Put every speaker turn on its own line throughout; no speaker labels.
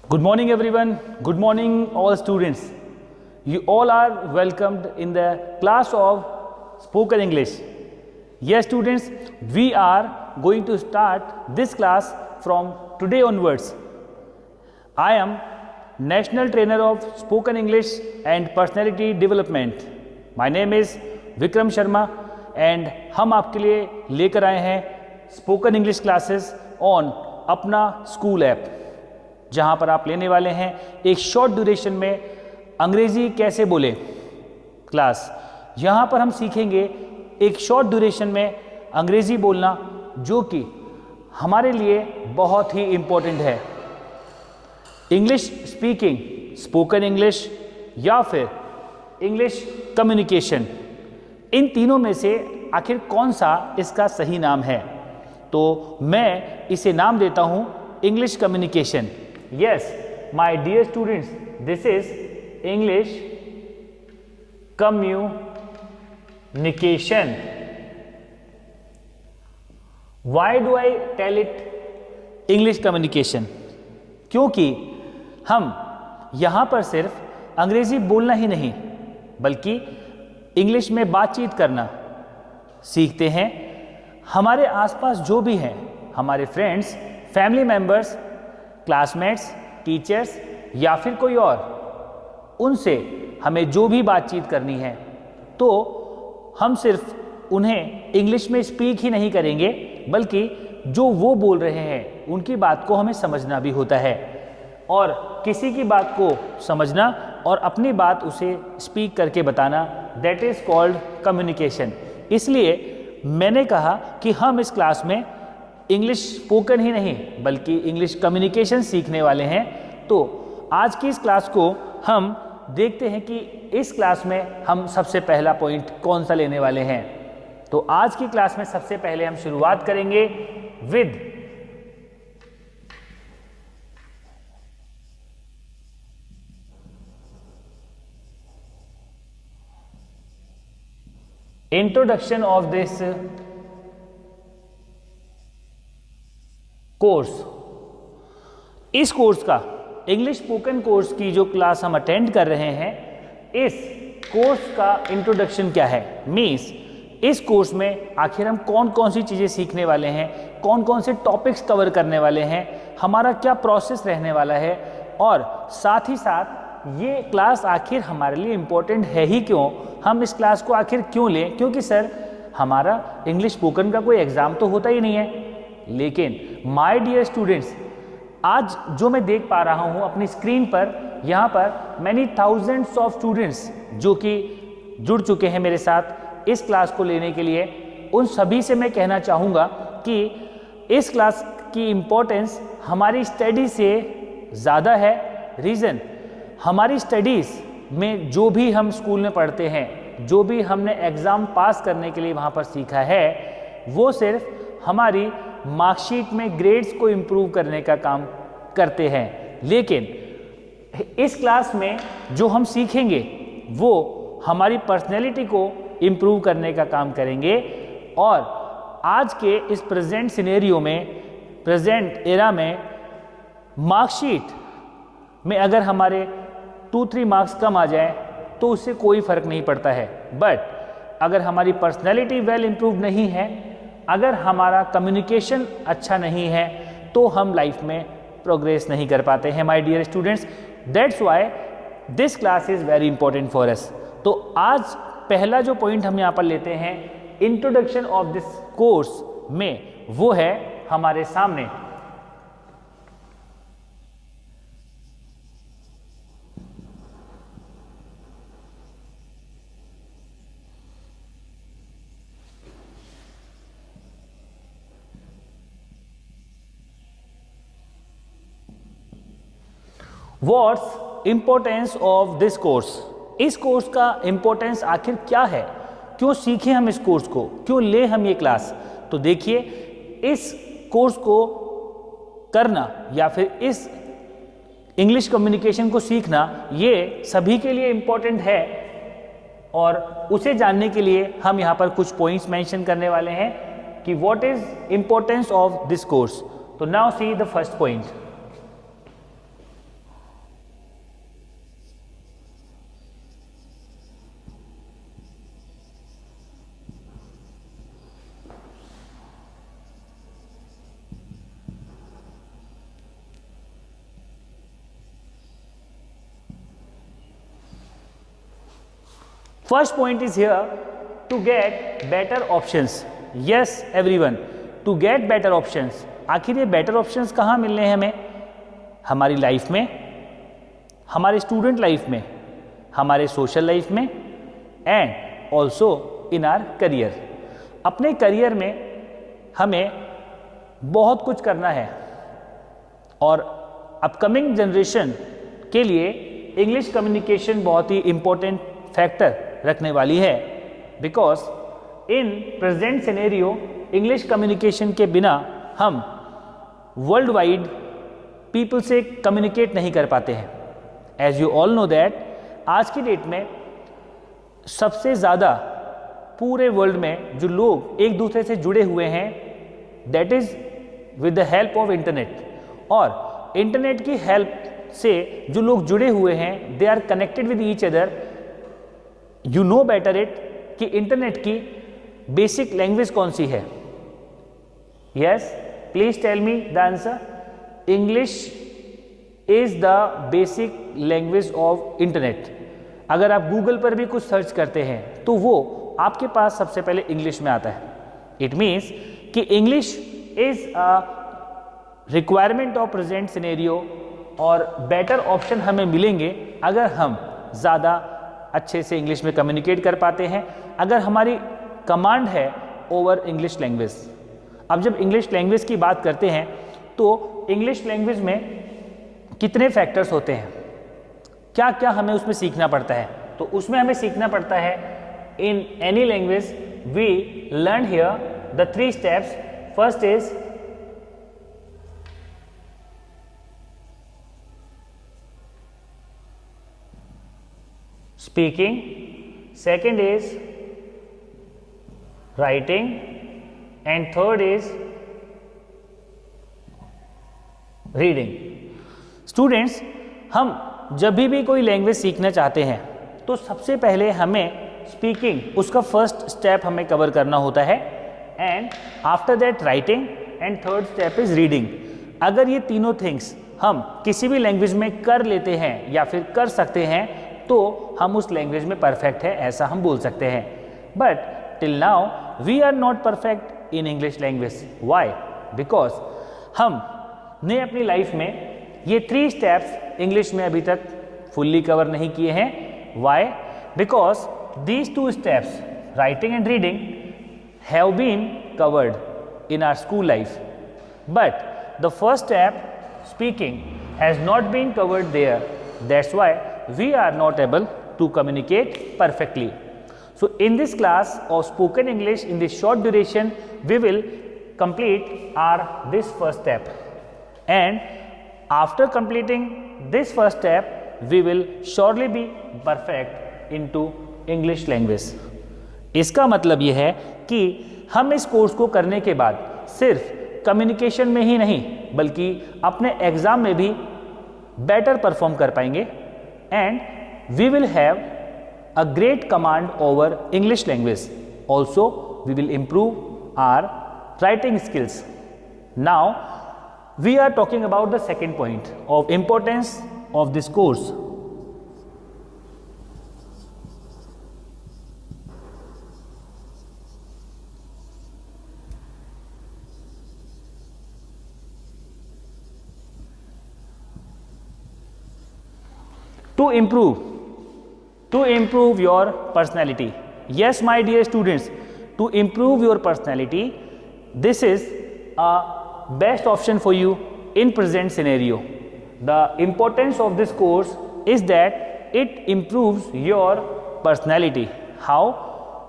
Good morning everyone, good morning all students. You all are welcomed in the class of spoken English. Yes students, we are going to start this class from today onwards. I am National Trainer of Spoken English and Personality Development. My name is Vikram Sharma and हम आपके लिए लेकर आए हैं spoken English classes on अपना school app, जहां पर आप लेने वाले हैं एक शॉर्ट ड्यूरेशन में अंग्रेजी कैसे बोले क्लास। यहां पर हम सीखेंगे एक शॉर्ट ड्यूरेशन में अंग्रेजी बोलना, जो कि हमारे लिए बहुत ही इम्पोर्टेंट है। इंग्लिश स्पीकिंग, स्पोकन इंग्लिश या फिर इंग्लिश कम्युनिकेशन, इन तीनों में से आखिर कौन सा इसका सही नाम है? तो मैं इसे नाम देता हूं English communication. Yes, my dear students, this is English communication. Why do I tell it English communication? क्योंकि हम यहाँ पर सिर्फ अंग्रेजी बोलना ही नहीं, बल्कि इंग्लिश में बातचीत करना सीखते हैं। हमारे आसपास जो भी हैं, हमारे friends, family members, classmates, teachers या फिर कोई और, उनसे हमें जो भी बातचीत करनी है तो हम सिर्फ उन्हें इंग्लिश में स्पीक ही नहीं करेंगे, बल्कि जो वो बोल रहे हैं उनकी बात को हमें समझना भी होता है। और किसी की बात को समझना और अपनी बात उसे स्पीक करके बताना, दैट इज़ कॉल्ड कम्युनिकेशन। इसलिए मैंने कहा कि हम इस क्लास में इंग्लिश स्पोकन ही नहीं बल्कि इंग्लिश कम्युनिकेशन सीखने वाले हैं। तो आज की इस क्लास को हम देखते हैं कि इस क्लास में हम सबसे पहला पॉइंट कौन सा लेने वाले हैं। तो आज की क्लास में सबसे पहले हम शुरुआत करेंगे with introduction of this course. इस कोर्स का, इंग्लिश स्पोकन कोर्स की जो क्लास हम अटेंड कर रहे हैं, इस कोर्स का इंट्रोडक्शन क्या है, मीन्स इस कोर्स में आखिर हम कौन कौन सी चीज़ें सीखने वाले हैं, कौन कौन से टॉपिक्स कवर करने वाले हैं, हमारा क्या प्रोसेस रहने वाला है, और साथ ही साथ ये क्लास आखिर हमारे लिए इम्पोर्टेंट है ही क्यों, हम इस क्लास को आखिर क्यों लें। क्योंकि सर हमारा इंग्लिश स्पोकन का कोई एग्ज़ाम तो होता ही नहीं है। लेकिन माय डियर स्टूडेंट्स, आज जो मैं देख पा रहा हूँ अपनी स्क्रीन पर, यहाँ पर मैनी थाउजेंड्स ऑफ स्टूडेंट्स जो कि जुड़ चुके हैं मेरे साथ इस क्लास को लेने के लिए, उन सभी से मैं कहना चाहूँगा कि इस क्लास की इम्पोर्टेंस हमारी स्टडी से ज़्यादा है। रीज़न, हमारी स्टडीज़ में जो भी हम स्कूल में पढ़ते हैं, जो भी हमने एग्ज़ाम पास करने के लिए वहाँ पर सीखा है, वो सिर्फ हमारी मार्कशीट में ग्रेड्स को इम्प्रूव करने का काम करते हैं। लेकिन इस क्लास में जो हम सीखेंगे वो हमारी पर्सनैलिटी को इम्प्रूव करने का काम करेंगे। और आज के इस प्रेजेंट सिनेरियो में, प्रेजेंट एरा में, मार्कशीट में अगर हमारे 2-3 मार्क्स कम आ जाए तो उससे कोई फ़र्क नहीं पड़ता है। बट अगर हमारी पर्सनैलिटी वेल इम्प्रूव नहीं है, अगर हमारा कम्युनिकेशन अच्छा नहीं है, तो हम लाइफ में प्रोग्रेस नहीं कर पाते हैं my dear students. That's why this class is very important for us. तो आज पहला जो पॉइंट हम यहाँ पर लेते हैं इंट्रोडक्शन ऑफ दिस कोर्स में, वो है हमारे सामने what's importance of this course. इस कोर्स का इम्पोर्टेंस आखिर क्या है, क्यों सीखें हम इस कोर्स को, क्यों लें हम ये क्लास। तो देखिए, इस कोर्स को करना या फिर इस इंग्लिश कम्युनिकेशन को सीखना, ये सभी के लिए इम्पोर्टेंट है। और उसे जानने के लिए हम यहाँ पर कुछ पॉइंट्स मेंशन करने वाले हैं कि what is importance of this course. तो now see the first point. First point is here to get better options. Yes everyone, to get better options. आखिर ये बेटर ऑप्शंस कहाँ मिलने हैं हमें? हमारी लाइफ में, हमारे स्टूडेंट लाइफ में, हमारे सोशल लाइफ में, and also in are career. अपने करियर में हमें बहुत कुछ करना है और अपकमिंग जनरेशन के लिए इंग्लिश कम्युनिकेशन बहुत ही इंपॉर्टेंट फैक्टर रखने वाली है. Because in present scenario English communication के बिना हम वर्ल्ड वाइड पीपल से कम्युनिकेट नहीं कर पाते हैं. As you all know that आज की डेट में सबसे ज़्यादा पूरे वर्ल्ड में जो लोग एक दूसरे से जुड़े हुए हैं, that is with the help of internet. और इंटरनेट की हेल्प से जो लोग जुड़े हुए हैं, they are connected with each other. You know better it कि इंटरनेट की बेसिक लैंग्वेज कौन सी है? Yes, please tell me the answer. English is the basic language of internet. अगर आप गूगल पर भी कुछ सर्च करते हैं तो वो आपके पास सबसे पहले इंग्लिश में आता है. इट मीन्स कि English is a requirement of present scenario और बेटर ऑप्शन हमें मिलेंगे अगर हम ज़्यादा अच्छे से इंग्लिश में कम्युनिकेट कर पाते हैं, अगर हमारी कमांड है ओवर इंग्लिश लैंग्वेज. अब जब इंग्लिश लैंग्वेज की बात करते हैं तो इंग्लिश लैंग्वेज में कितने फैक्टर्स होते हैं, क्या क्या हमें उसमें सीखना पड़ता है? तो उसमें हमें सीखना पड़ता है in any language we learn here the 3 steps. First is speaking, second is writing, and third is reading. Students, हम जब भी कोई लैंग्वेज सीखना चाहते हैं तो सबसे पहले हमें स्पीकिंग, उसका फर्स्ट स्टेप हमें कवर करना होता है, and after that writing, and third step is reading. अगर ये तीनों थिंग्स हम किसी भी लैंग्वेज में कर लेते हैं या फिर कर सकते हैं तो हम उस लैंग्वेज में परफेक्ट है, ऐसा हम बोल सकते हैं. But till now we are not perfect in English language. Why? Because हमने अपनी लाइफ में ये 3 स्टेप्स इंग्लिश में अभी तक फुल्ली कवर नहीं किए हैं. Y? Because these 2 steps, writing and reading, have been covered in our school life, but the first step, speaking, has not been covered there. That's why we are not able to communicate perfectly. So in this class of spoken English, in this short duration, we will complete this first step, and after completing this first step, we will surely be perfect into English language. इसका मतलब यह है कि हम इस course को करने के बाद सिर्फ कम्युनिकेशन में ही नहीं बल्कि अपने एग्ज़ाम में भी बेटर परफॉर्म कर पाएंगे, and we will have a great command over English language. Also we will improve our writing skills. Now we are talking about the second point of importance of this course. To improve your personality. Yes, my dear students, to improve your personality, this is a best option for you in present scenario. The importance of this course is that it improves your personality. How?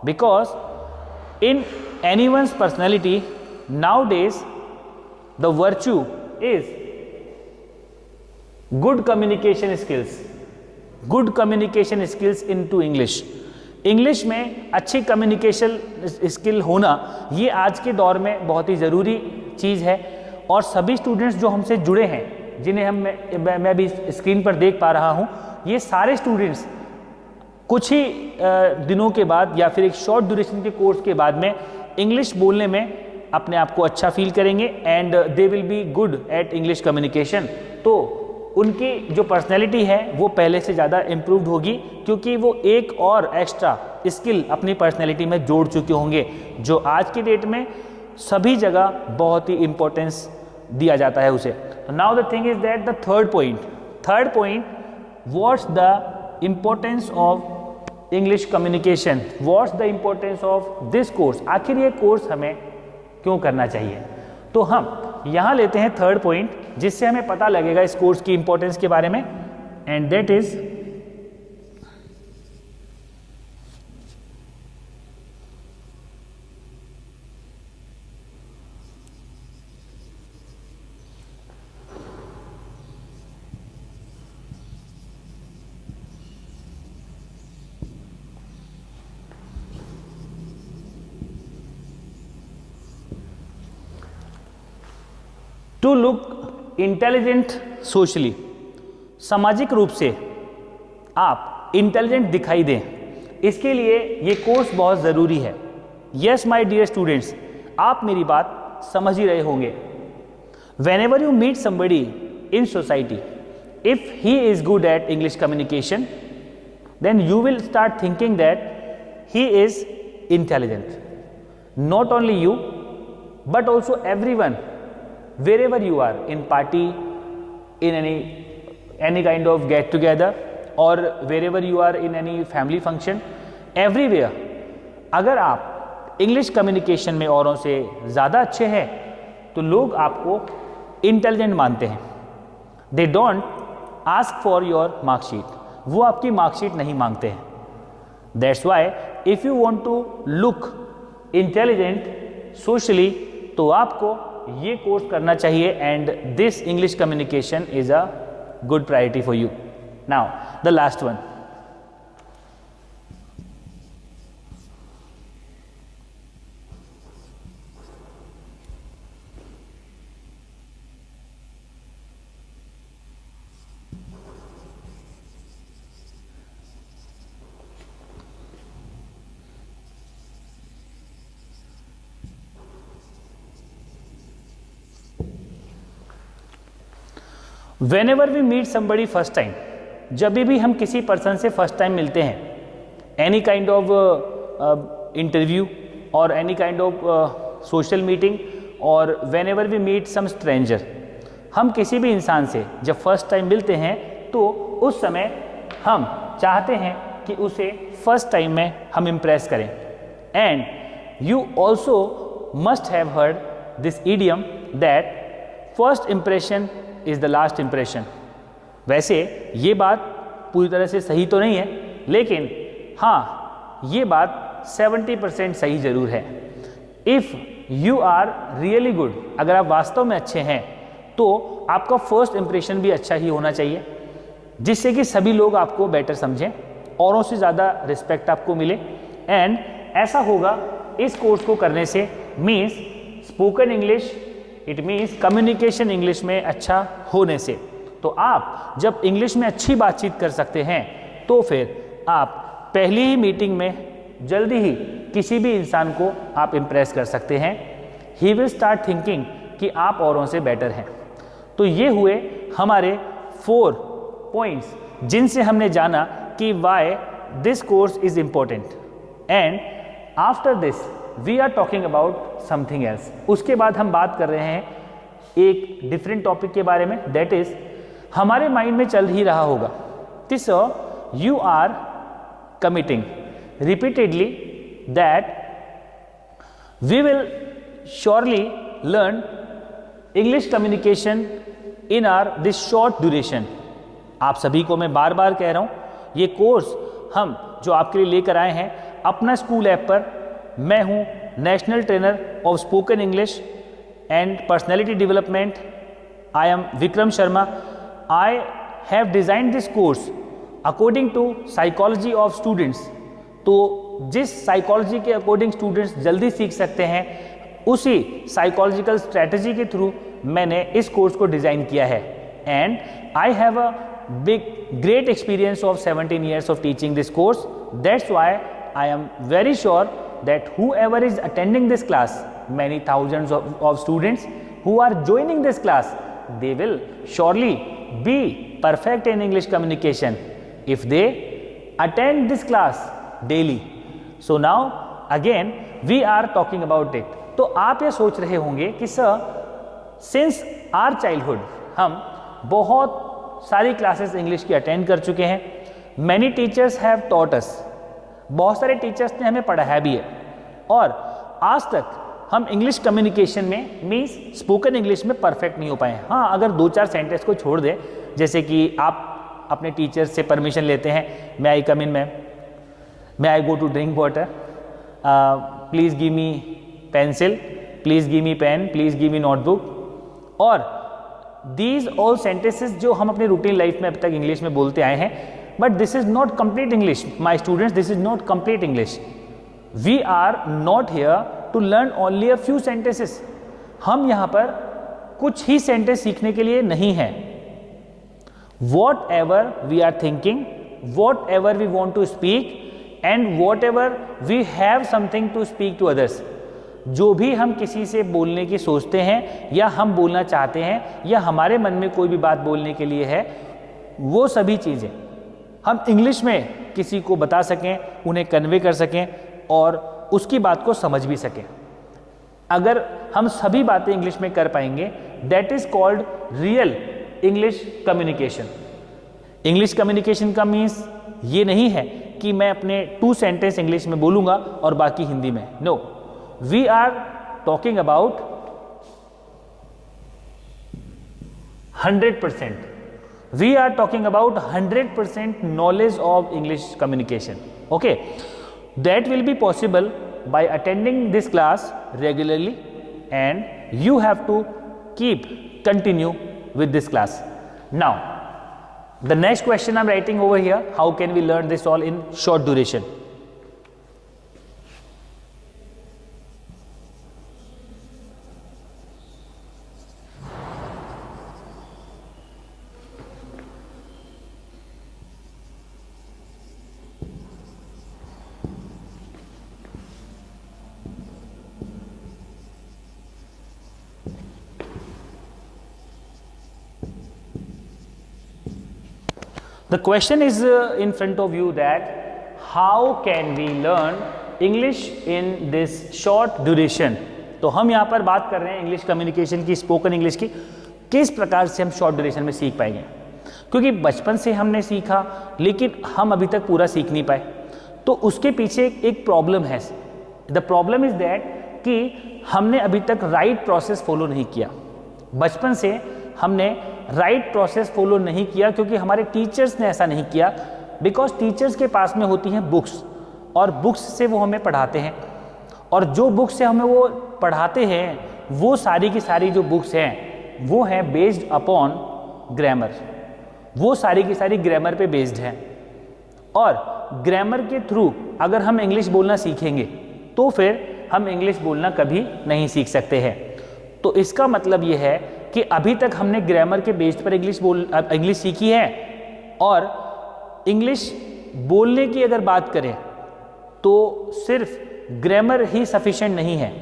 Because in anyone's personality nowadays the virtue is good communication skills. Good communication skills in to English. English में अच्छी communication skill होना ये आज के दौर में बहुत ही ज़रूरी चीज़ है. और सभी स्टूडेंट्स जो हमसे जुड़े हैं, जिन्हें मैं भी स्क्रीन पर देख पा रहा हूँ, ये सारे स्टूडेंट्स कुछ ही दिनों के बाद या फिर एक शॉर्ट ड्यूरेशन के कोर्स के बाद में इंग्लिश बोलने में अपने आप को अच्छा फील करेंगे, and they will be good at English communication. तो उनकी जो पर्सनैलिटी है वो पहले से ज़्यादा इम्प्रूव्ड होगी, क्योंकि वो एक और एक्स्ट्रा स्किल अपनी पर्सनैलिटी में जोड़ चुके होंगे, जो आज की डेट में सभी जगह बहुत ही इम्पोर्टेंस दिया जाता है उसे। Now the thing is that the third point, what's the importance of English communication, what's the importance of this course, आखिर ये कोर्स हमें क्यों करना चाहिए। तो हम यहाँ लेते हैं थर्ड पॉइंट, जिससे हमें पता लगेगा इस कोर्स की इंपॉर्टेंस के बारे में, and that is to look intelligent socially, सामाजिक रूप से आप इंटेलिजेंट दिखाई दें, इसके लिए ये कोर्स बहुत ज़रूरी है। यस माय डियर स्टूडेंट्स, आप मेरी बात समझ ही रहे होंगे। Whenever you meet somebody in society, if he is good at English communication, then you will start thinking that he is intelligent. Not only you but also everyone, wherever you are, in party, in any kind of get together, or wherever you are in any family function, everywhere, अगर आप English communication में औरों से ज़्यादा अच्छे हैं तो लोग आपको इंटेलिजेंट मानते हैं। They don't ask for your marksheet, वो आपकी मार्कशीट नहीं मांगते हैं। That's why if you want to look intelligent socially, तो आपको ये कोर्स करना चाहिए, and this English communication is a good priority for you. Now the last one, whenever we meet somebody first time, जब भी हम किसी person से फर्स्ट टाइम मिलते हैं, एनी काइंड ऑफ इंटरव्यू और any kind of social meeting, और whenever we meet some stranger, हम किसी भी इंसान से जब फर्स्ट टाइम मिलते हैं तो उस समय हम चाहते हैं कि उसे फर्स्ट टाइम में हम इम्प्रेस करें। And you also must have heard this idiom that first impression is the last impression. वैसे ये बात पूरी तरह से सही तो नहीं है, लेकिन हाँ, ये बात 70% सही ज़रूर है। If you are really good, अगर आप वास्तव में अच्छे हैं तो आपका फर्स्ट इम्प्रेशन भी अच्छा ही होना चाहिए, जिससे कि सभी लोग आपको बेटर समझें, औरों से ज़्यादा रिस्पेक्ट आपको मिले। एंड ऐसा होगा इस कोर्स को करने से, means spoken English, it means communication English में अच्छा होने से। तो आप जब इंग्लिश में अच्छी बातचीत कर सकते हैं तो फिर आप पहली ही मीटिंग में जल्दी ही किसी भी इंसान को आप इम्प्रेस कर सकते हैं। ही विल स्टार्ट थिंकिंग कि आप औरों से बेटर हैं। तो ये हुए हमारे 4 पॉइंट्स, जिनसे हमने जाना कि why this course is important, and after this we are talking about something else. उसके बाद हम बात कर रहे हैं एक डिफरेंट टॉपिक के बारे में, दैट इज हमारे माइंड में चल ही रहा होगा कि sir you are committing repeatedly that we will surely learn English communication in our this short duration. आप सभी को मैं बार बार कह रहा हूँ, ये कोर्स हम जो आपके लिए लेकर आए हैं अपना स्कूल ऐप पर। मैं हूँ national trainer of spoken English and personality development. I am Vikram Sharma. I have designed this course according to psychology of students. तो जिस साइकोलॉजी के अकॉर्डिंग स्टूडेंट्स जल्दी सीख सकते हैं, उसी साइकोलॉजिकल स्ट्रैटेजी के थ्रू मैंने इस कोर्स को डिज़ाइन किया है। And I have a great experience of 17 years of teaching this course. That's why I am very sure that whoever is attending this class, many thousands of students who are joining this class, they will surely be perfect in English communication if they attend this class daily. So now again we are talking about it. तो आप ये सोच रहे होंगे कि sir since our childhood हम बहुत सारी क्लासेस इंग्लिश की अटेंड कर चुके हैं. Many teachers have taught us, बहुत सारे टीचर्स ने हमें पढ़ाया भी है, और आज तक हम इंग्लिश कम्युनिकेशन में मीन्स स्पोकन इंग्लिश में परफेक्ट नहीं हो पाए हैं. हाँ, अगर 2-4 सेंटेंस को छोड़ दें, जैसे कि आप अपने टीचर से परमिशन लेते हैं, may I come in ma'am, may I go to drink water, please give me pencil, please give me pen, please give me notebook, और दीज ऑल सेंटेंसेस जो हम अपने रूटीन लाइफ में अब तक इंग्लिश में बोलते आए हैं, but this is not complete English my students, this is not complete English. We are not here to learn only a few sentences. हम यहाँ पर कुछ ही सेंटेंस सीखने के लिए नहीं हैं. Whatever we are thinking, whatever we want to speak, and whatever we have something to speak to others. जो भी हम किसी से बोलने की सोचते हैं या हम बोलना चाहते हैं या हमारे मन में कोई भी बात बोलने के लिए है, वो सभी चीज़ें हम इंग्लिश में किसी को बता सकें, उन्हें कन्वे कर सकें और उसकी बात को समझ भी सकें. अगर हम सभी बातें इंग्लिश में कर पाएंगे, that is called real English communication. English communication का मीन्स ये नहीं है कि मैं अपने 2 सेंटेंस इंग्लिश में बोलूँगा और बाकी हिंदी में. No, we are talking about 100%. We are talking about 100% knowledge of English communication. Okay, that will be possible by attending this class regularly, and you have to continue with this class. Now, the next question I'm writing over here: how can we learn this all in short duration? The question is in front of you that how can we learn English in this short duration. तो हम यहाँ पर बात कर रहे हैं English communication की, spoken English की, किस प्रकार से हम शॉर्ट ड्यूरेशन में सीख पाएंगे. क्योंकि बचपन से हमने सीखा लेकिन हम अभी तक पूरा सीख नहीं पाए. तो उसके पीछे एक प्रॉब्लम है. द प्रॉब्लम इज दैट कि हमने अभी तक राइट प्रोसेस फॉलो नहीं किया. बचपन से हमने राइट प्रोसेस फॉलो नहीं किया क्योंकि हमारे टीचर्स ने ऐसा नहीं किया. बिकॉज टीचर्स के पास में होती हैं बुक्स, और बुक्स से वो हमें पढ़ाते हैं, और जो बुक्स से हमें वो पढ़ाते हैं वो सारी की सारी जो बुक्स हैं वो हैं बेस्ड अपॉन ग्रामर. वो सारी की सारी ग्रामर पे बेस्ड हैं, और ग्रामर के थ्रू अगर हम इंग्लिश बोलना सीखेंगे तो फिर हम इंग्लिश बोलना कभी नहीं सीख सकते हैं. तो इसका मतलब ये है कि अभी तक हमने ग्रामर के बेस्ड पर इंग्लिश सीखी है, और इंग्लिश बोलने की अगर बात करें तो सिर्फ ग्रामर ही सफिशिएंट नहीं है.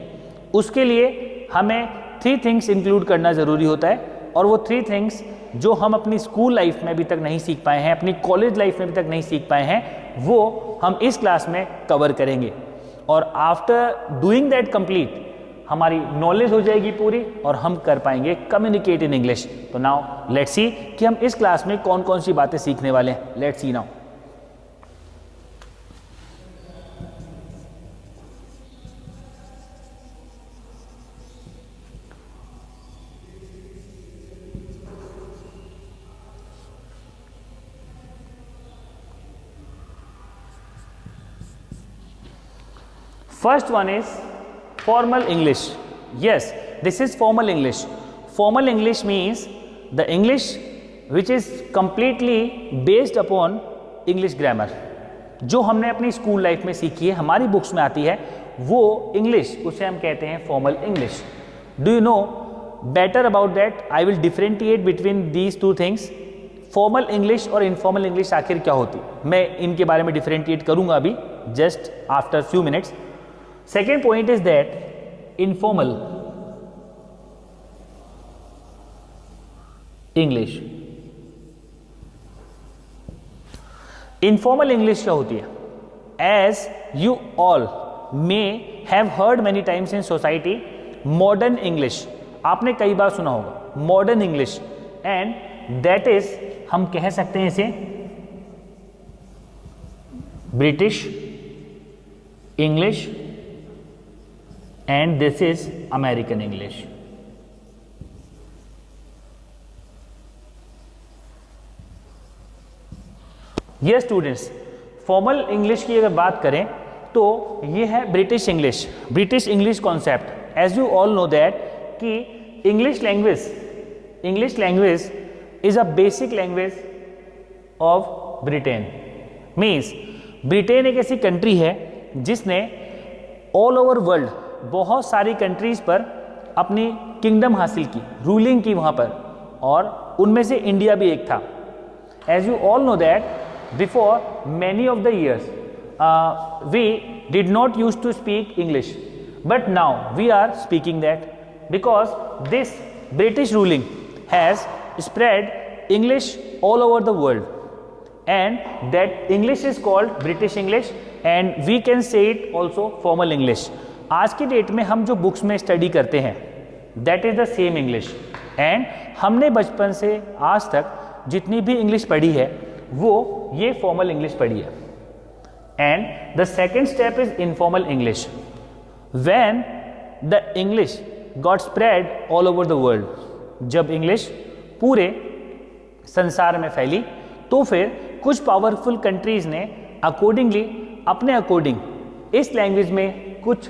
उसके लिए हमें 3 थिंग्स इंक्लूड करना ज़रूरी होता है, और वो 3 थिंग्स जो हम अपनी स्कूल लाइफ में अभी तक नहीं सीख पाए हैं, अपनी कॉलेज लाइफ में अभी तक नहीं सीख पाए हैं, वो हम इस क्लास में कवर करेंगे. और आफ्टर डूइंग दैट कंप्लीट हमारी नॉलेज हो जाएगी पूरी और हम कर पाएंगे कम्युनिकेट इन इंग्लिश. तो नाउ लेट्स सी कि हम इस क्लास में कौन कौन सी बातें सीखने वाले हैं. Let's see now. First one is formal English. Yes, this is formal English. Formal English means the English which is completely based upon English grammar. जो हमने अपनी स्कूल लाइफ में सीखी है, हमारी बुक्स में आती है, वो इंग्लिश, उसे हम कहते हैं formal English. Do you know better about that? I will differentiate between these 2 things. Formal English और इनफॉर्मल इंग्लिश आखिर क्या होती, मैं इनके बारे में डिफरेंशिएट करूंगा अभी just after few minutes. Second point is that informal English informal English क्या होती है? As you all may have heard many times in society, modern English आपने कई बार सुना होगा, modern English, and that is, हम कह सकते हैं इसे British English, and this is American English. ये स्टूडेंट्स, फॉर्मल इंग्लिश की अगर बात करें तो ये है British English. British English concept, as you all know that कि English language is a basic language of Britain. Means Britain एक ऐसी कंट्री है जिसने ऑल ओवर वर्ल्ड बहुत सारी कंट्रीज पर अपनी किंगडम हासिल की, रूलिंग की वहाँ पर, और उनमें से इंडिया भी एक था। As you all know that before many of the years we did not used to speak English, but now we are speaking that because this British ruling has spread English all over the world, and that English is called British English, and we can say it also formal English. आज की date में हम जो books में study करते हैं that is the same English, and हमने बचपन से आज तक जितनी भी इंग्लिश पढ़ी है वो ये फॉर्मल इंग्लिश पढ़ी है। And the second step is informal English. When the English got spread all over the world, जब इंग्लिश पूरे संसार में फैली तो फिर कुछ पावरफुल कंट्रीज ने अकॉर्डिंगली अपने अकॉर्डिंग इस लैंग्वेज में कुछ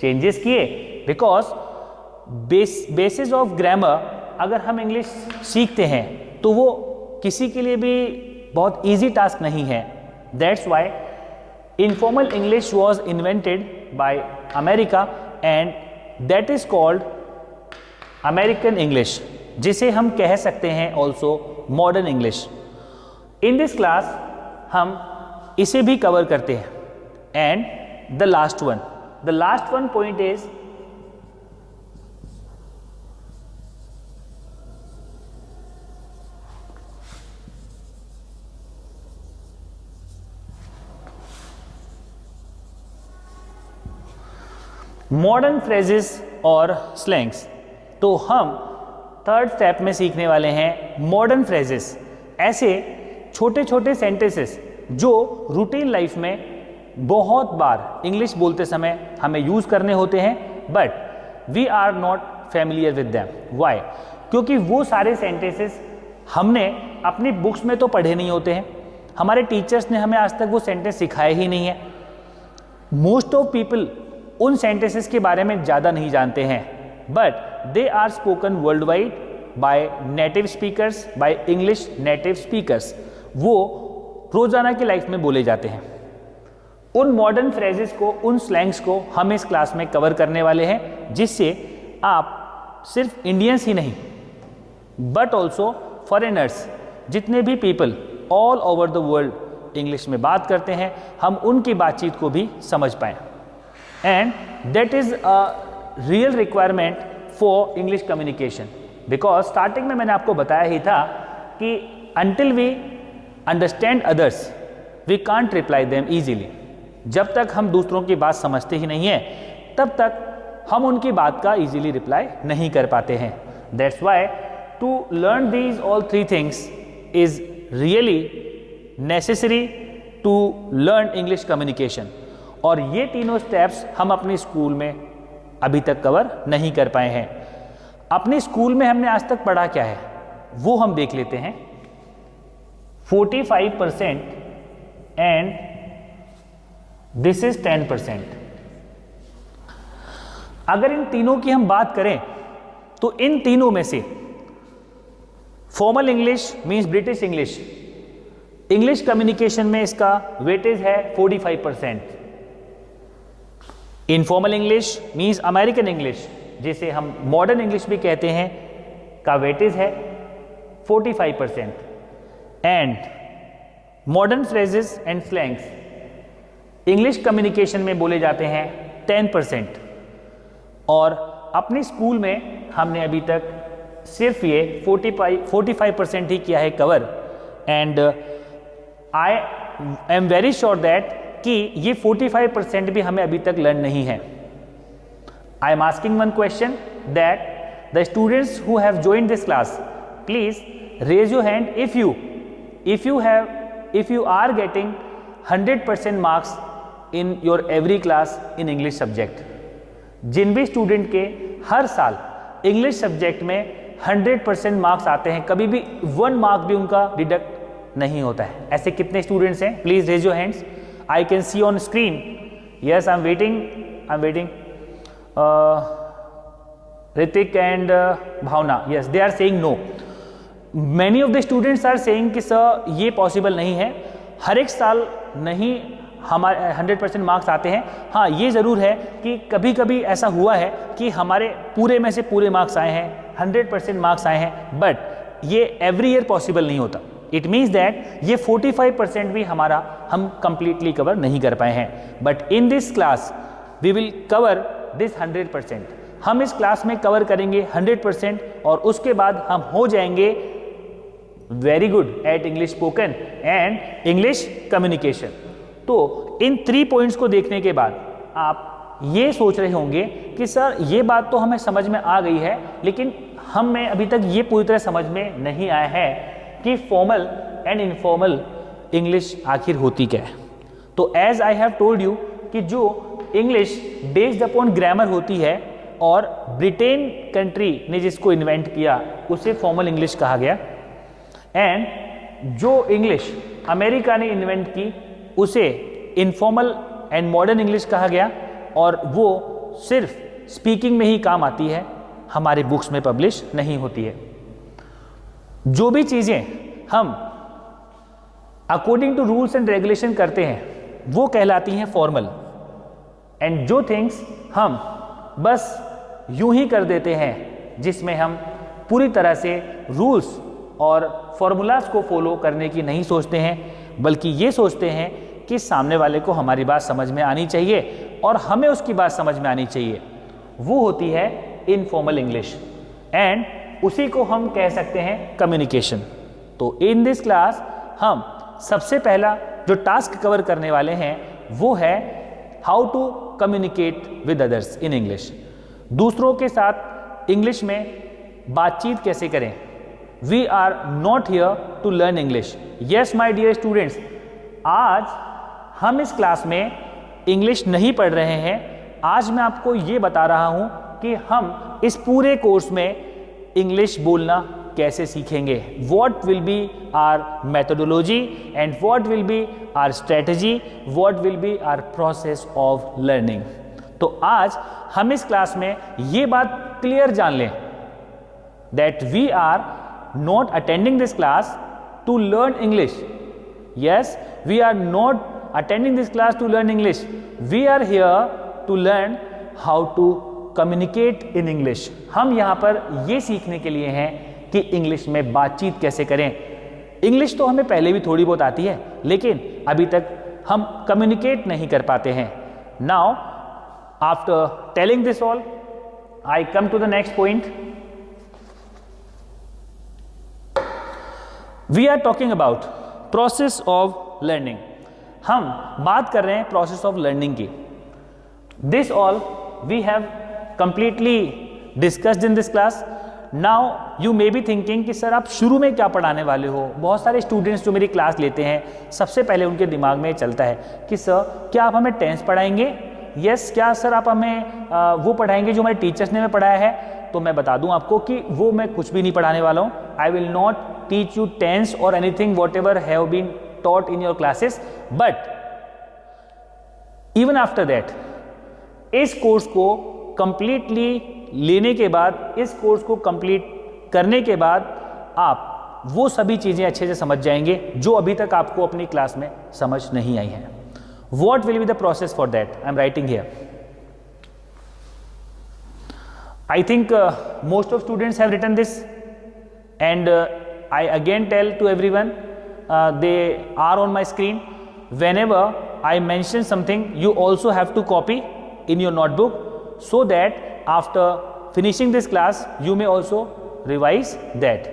चेंजेस किए। बिकॉज बेसिस ऑफ ग्रामर अगर हम इंग्लिश सीखते हैं तो वो किसी के लिए भी बहुत इजी टास्क नहीं है। That's why informal English was invented by America, and that is called American English, जिसे हम कह सकते हैं also modern English. In this class हम इसे भी कवर करते हैं। And the last one point is modern phrases और स्लैंग्स। तो हम थर्ड स्टेप में सीखने वाले हैं मॉडर्न फ्रेजेस, ऐसे छोटे छोटे सेंटेंसेस जो रूटीन लाइफ में बहुत बार इंग्लिश बोलते समय हमें यूज़ करने होते हैं, but we are not familiar with them. Why? क्योंकि वो सारे सेंटेंसेस हमने अपनी बुक्स में तो पढ़े नहीं होते हैं, हमारे टीचर्स ने हमें आज तक वो सेंटेंस सिखाए ही नहीं है। मोस्ट ऑफ पीपल उन सेंटेंसेस के बारे में ज़्यादा नहीं जानते हैं, but they are spoken world wide by native speakers, by English native speakers. वो रोज़ाना की लाइफ में बोले जाते हैं। उन मॉडर्न फ्रेजेस को, उन स्लैंग्स को हम इस क्लास में कवर करने वाले हैं, जिससे आप सिर्फ इंडियंस ही नहीं बट ऑल्सो फॉरेनर्स, जितने भी people all over the world English में बात करते हैं, हम उनकी बातचीत को भी समझ पाएँ। And that is a real requirement for English communication, because starting में मैंने आपको बताया ही था कि until we understand others we can't reply them easily। जब तक हम दूसरों की बात समझते ही नहीं हैं तब तक हम उनकी बात का easily reply नहीं कर पाते हैं। That's why to learn these all three things is really necessary to learn English communication। और ये तीनों स्टेप्स हम अपने स्कूल में अभी तक कवर नहीं कर पाए हैं। अपने स्कूल में हमने आज तक पढ़ा क्या है वो हम देख लेते हैं। 45% एंड दिस इज 10%। अगर इन तीनों की हम बात करें तो इन तीनों में से formal English means British English, English communication में इसका वेटेज है 45%। Informal English means American English, जिसे हम मॉडर्न इंग्लिश भी कहते हैं, का वेटेज है 45%। And modern phrases and slangs English communication में बोले जाते हैं 10%। और अपने स्कूल में हमने अभी तक सिर्फ ये 45% ही किया है cover. And I I am very sure that कि ये 45% भी हमें अभी तक लर्न नहीं है. I am asking one question that the students who have joined this class, please raise your hand if you are getting 100% marks in your every class in English subject. जिन भी student के हर साल English subject में 100% marks आते हैं, कभी भी 1 mark भी उनका डिडक्ट नहीं होता है, ऐसे कितने स्टूडेंट्स हैं? Please raise your hands. I can see on screen. Yes, I am waiting. Hrithik and Bhavna, yes, they are saying no. Many of the students are saying कि सर ये पॉसिबल नहीं है, हर एक साल नहीं हमारे 100% मार्क्स आते हैं. हाँ, ये ज़रूर है कि कभी कभी ऐसा हुआ है कि हमारे पूरे में से पूरे मार्क्स आए हैं, 100% मार्क्स आए हैं, बट ये एवरी ईयर पॉसिबल नहीं होता. इट मीन्स दैट ये 45% भी हम कंप्लीटली कवर नहीं कर पाए हैं. But in this class we will cover this 100%. हम इस क्लास में कवर करेंगे 100% और उसके बाद हम हो जाएंगे very good at English spoken and English communication. तो इन 3 पॉइंट्स को देखने के बाद आप ये सोच रहे होंगे कि सर ये बात तो हमें समझ में आ गई है, लेकिन हमें अभी तक ये पूरी तरह समझ में नहीं आया है कि फॉर्मल एंड इनफॉर्मल इंग्लिश आखिर होती क्या है. तो as I have told you कि जो इंग्लिश बेस्ड अपॉन ग्रामर होती है और ब्रिटेन कंट्री ने जिसको इन्वेंट किया उसे फॉर्मल इंग्लिश कहा गया, एंड जो इंग्लिश अमेरिका ने इन्वेंट की उसे इनफॉर्मल एंड मॉडर्न इंग्लिश कहा गया, और वो सिर्फ स्पीकिंग में ही काम आती है, हमारी बुक्स में पब्लिश नहीं होती है. जो भी चीज़ें हम according to rules and regulation करते हैं वो कहलाती हैं फॉर्मल, एंड जो थिंग्स हम बस यूं ही कर देते हैं जिसमें हम पूरी तरह से रूल्स और फॉर्मूलाज को फॉलो करने की नहीं सोचते हैं, बल्कि ये सोचते हैं कि सामने वाले को हमारी बात समझ में आनी चाहिए और हमें उसकी बात समझ में आनी चाहिए, वो होती है इनफॉर्मल इंग्लिश, एंड उसी को हम कह सकते हैं कम्युनिकेशन. तो इन दिस क्लास हम सबसे पहला जो टास्क कवर करने वाले हैं वो है how to communicate with others in English. दूसरों के साथ इंग्लिश में बातचीत कैसे करें. We are not here to learn English. Yes my dear students, आज हम इस क्लास में इंग्लिश नहीं पढ़ रहे हैं. आज मैं आपको ये बता रहा हूँ कि हम इस पूरे कोर्स में इंग्लिश बोलना कैसे सीखेंगे. What will be our methodology and what will be our strategy, what will be our process of learning. तो आज हम इस क्लास में ये बात क्लियर जान लें that we are not attending this class to learn English. Yes, we are not attending this class to learn English. We are here to learn how to communicate in English. हम यहाँ पर ये सीखने के लिए हैं कि इंग्लिश में बातचीत कैसे करें. इंग्लिश तो हमें पहले भी थोड़ी बहुत आती है, लेकिन अभी तक हम कम्युनिकेट नहीं कर पाते हैं. Now, after telling this all, I come to the next point. We are talking about process of learning. हम बात कर रहे हैं प्रोसेस ऑफ लर्निंग की. This all we have completely discussed in this class. Now you may be thinking कि sir आप शुरू में क्या पढ़ाने वाले हो. बहुत सारे स्टूडेंट्स जो मेरी क्लास लेते हैं सबसे पहले उनके दिमाग में चलता है कि सर क्या आप हमें टेंस पढ़ाएंगे. यस, क्या सर आप हमें वो पढ़ाएंगे जो हमारे टीचर्स ने हमें पढ़ाया है. तो मैं बता दूं आपको कि वो मैं कुछ भी नहीं पढ़ाने वाला हूँ. I will not teach you tense or anything whatever have been taught in your classes, but even after that इस कोर्स को completely लेने के बाद, इस कोर्स को complete करने के बाद आप वो सभी चीज़ें अच्छे से समझ जाएंगे जो अभी तक आपको अपनी क्लास में समझ नहीं आई हैं. What will be the process for that? I am writing here. I think most of students have written this, and I again tell to everyone, they are on my screen. Whenever I mention something, you also have to copy in your notebook so that after finishing this class, you may also revise that.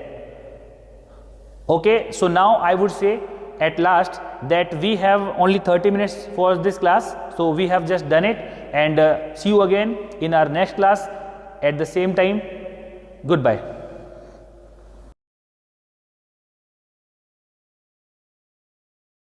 Okay, so now I would say at last that we have only 30 minutes for this class, so we have just done it, and see you again in our next class at the same time. Goodbye.